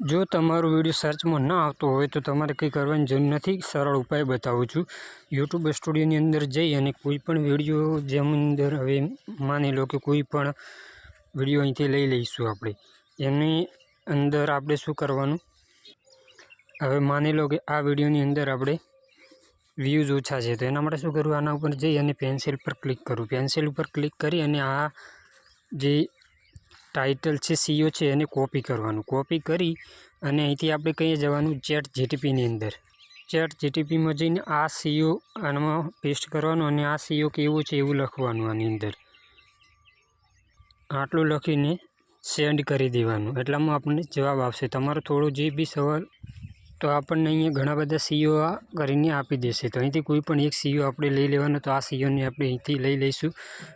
જો તમારો વિડીયો સર્ચમાં ન આવતો હોય તો તમારે કંઈ કરવાની જરૂર નથી। સરળ ઉપાય બતાવું છું। યુટ્યુબ સ્ટુડિયોની અંદર જઈ અને કોઈ પણ વિડીયો જેની અંદર હવે માની લો કે કોઈ પણ વિડીયો અહીંથી લઈ લઈશું આપણે। એની અંદર આપણે શું કરવાનું, હવે માની લો કે આ વિડીયોની અંદર આપણે વ્યૂઝ ઓછા છે તો એના માટે શું કરવું, આના ઉપર જઈ અને પેન્સિલ પર ક્લિક કરવું। પેન્સિલ ઉપર ક્લિક કરી અને આ જે टाइटल है सीओ है एने कॉपी करवानुं। कॉपी करी अने अहींथी आपणे कहीं जवानुं चैट जीटीपी नी अंदर। चैट जीटीपी में जईने आ सीओ आमां पेस्ट करवानुं अने आ सीओ केवुं छे एवुं लखवानुं आनी अंदर। आटलुं लखीने सेंड करी देवानुं एटलामां आपणे जवाब आवशे। तमारो थोड़ो जे बी सवाल तो आपणे अहींया घणा बधा सीओ करीने आपी देशे। तो अहींथी कोई पण एक सीओ आपणे लई लेवानो। तो आ सीओ ने आपणे अहींथी लई लईशुं।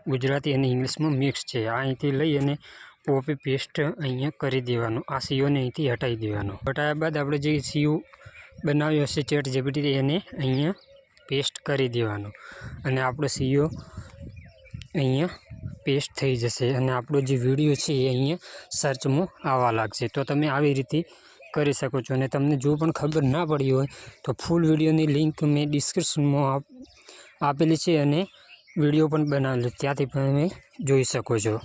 गुजराती अने इंग्लिश में मिक्स छे। आ अहींथी लई अने कॉपी पेस्ट अहींया करी देवानुं। आ सीओ ने अहींथी हटाई देवानुं। हटाव्या बाद आपणे जे सीओ बनाव्यो हशे चैट जीपीटी एने अहींया पेस्ट करी देवानुं अने आपणो सीओ अहींया पेस्ट थई जशे अने आपणो जे विडियो छे ए अहींया सर्च में आववा लागशे। तो तमे आवी रीते करी शको छो। अने तमने जो पण खबर ना पड़ी होय तो फूल विडियोनी लिंक मैं डिस्क्रिप्शन में आपेली छे अने विडियो पण बनावेलो, त्यांथी तमे जोई शको छो।